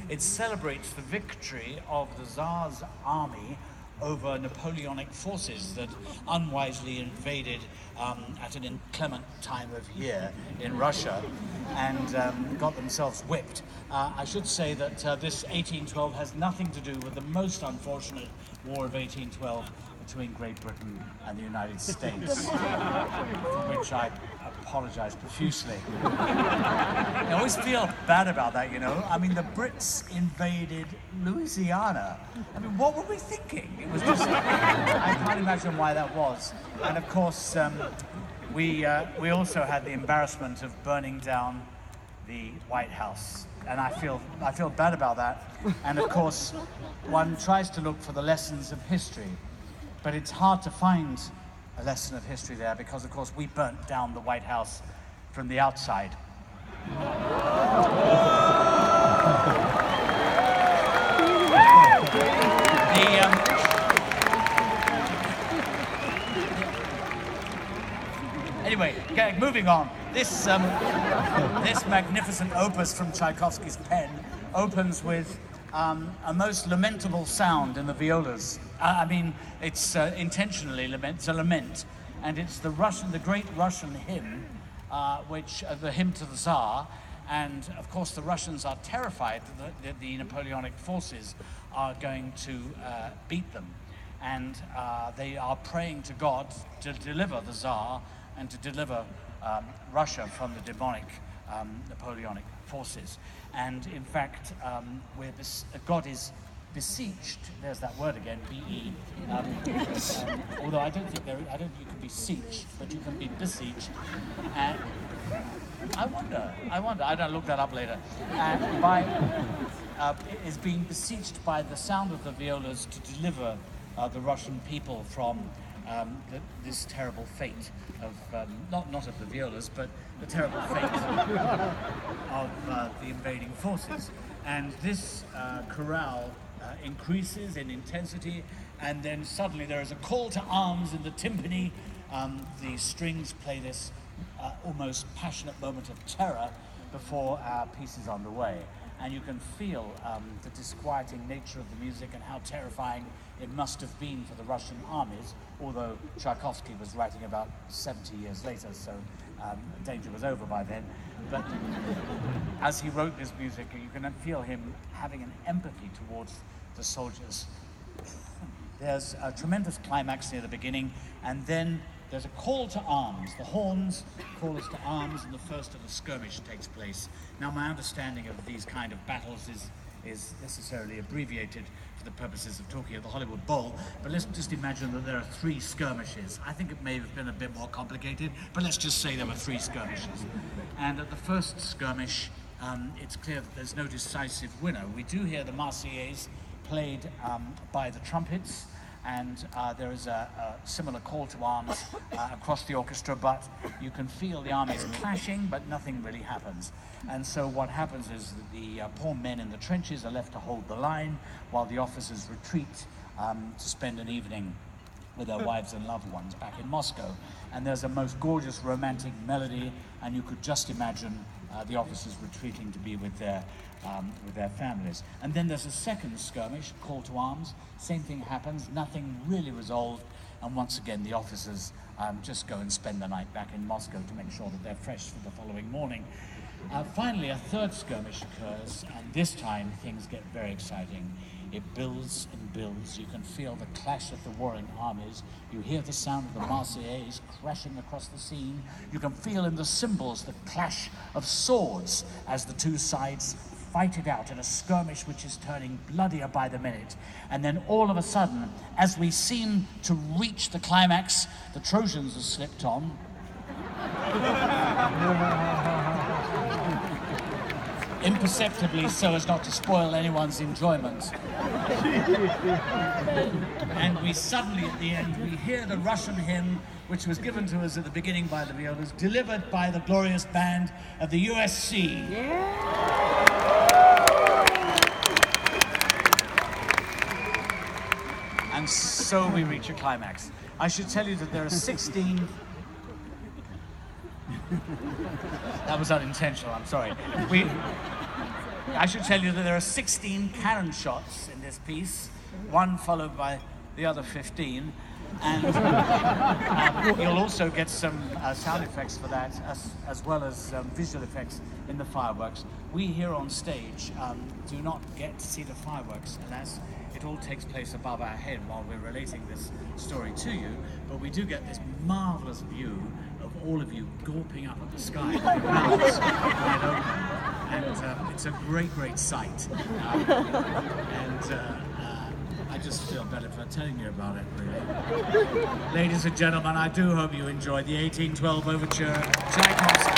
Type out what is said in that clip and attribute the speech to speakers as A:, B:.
A: It celebrates the victory of the Tsar's army over Napoleonic forces that unwisely invaded at an inclement time of year in Russia and got themselves whipped. I should say that this 1812 has nothing to do with the most unfortunate War of 1812 between Great Britain and the United States, for which I apologize profusely. I always feel bad about that, you know. I mean, the Brits invaded Louisiana. I mean, what were we thinking? It was just, I can't imagine why that was. And of course, we also had the embarrassment of burning down the White House. And I feel bad about that. And of course, one tries to look for the lessons of history, but it's hard to find a lesson of history there because, of course, we burnt down the White House from the outside. Anyway, moving on. This magnificent opus from Tchaikovsky's pen opens with a most lamentable sound in the violas. I mean, it's intentionally it's a lament, and it's the great Russian hymn, the hymn to the Tsar, and of course the Russians are terrified that the Napoleonic forces are going to beat them, and they are praying to God to deliver the Tsar and to deliver Russia from the demonic Napoleonic forces. And in fact, God is beseeched. There's that word again, B-E. Although I don't think you can beseech, but you can be beseeched. And I wonder. I'll look that up later. Is being beseeched by the sound of the violas to deliver the Russian people from this terrible fate of not of the violas, but the terrible fate of the invading forces. And this chorale increases in intensity, and then suddenly there is a call to arms in the timpani. The strings play this almost passionate moment of terror before our piece is underway. And you can feel the disquieting nature of the music and how terrifying it must have been for the Russian armies, although Tchaikovsky was writing about 70 years later, so danger was over by then. But as he wrote this music, you can feel him having an empathy towards the soldiers. There's a tremendous climax near the beginning, and then there's a call to arms. The horns call us to arms, and the first of the skirmish takes place. Now, my understanding of these kind of battles is necessarily abbreviated for the purposes of talking of the Hollywood Bowl, but let's just imagine that there are 3 skirmishes. I think it may have been a bit more complicated, but let's just say there were 3 skirmishes. And at the first skirmish, it's clear that there's no decisive winner. We do hear the Marseillaise played by the trumpets, and there is a similar call to arms across the orchestra, but you can feel the armies clashing, but nothing really happens. And so what happens is that the poor men in the trenches are left to hold the line while the officers retreat to spend an evening with their wives and loved ones back in Moscow. And there's a most gorgeous romantic melody, and you could just imagine the officers retreating to be with their families. And then there's a second skirmish, call to arms. Same thing happens, nothing really resolved, and once again the officers just go and spend the night back in Moscow to make sure that they're fresh for the following morning. Finally, a third skirmish occurs, and this time things get very exciting. It builds and builds. You can feel the clash of the warring armies. You hear the sound of the Marseillaise crashing across the scene. You can feel in the cymbals the clash of swords as the two sides fight it out in a skirmish which is turning bloodier by the minute. And then all of a sudden, as we seem to reach the climax, the Trojans are slipped on. Imperceptibly, so as not to spoil anyone's enjoyment. And we suddenly, at the end, we hear the Russian hymn, which was given to us at the beginning by the violas, delivered by the glorious band of the USC. Yeah. And so we reach a climax. I should tell you that there are 16... That was unintentional, I'm sorry. I should tell you that there are 16 cannon shots in this piece, one followed by the other 15. And you'll also get some sound effects for that, as well as visual effects in the fireworks. We here on stage do not get to see the fireworks, and it all takes place above our head while we're relating this story to you, but we do get this marvelous view of all of you gawping up at the sky with your mouths wide open, and it's a great sight. I just feel better for telling you about it, really. Ladies and gentlemen, I do hope you enjoyed the 1812 Overture, Tchaikovsky.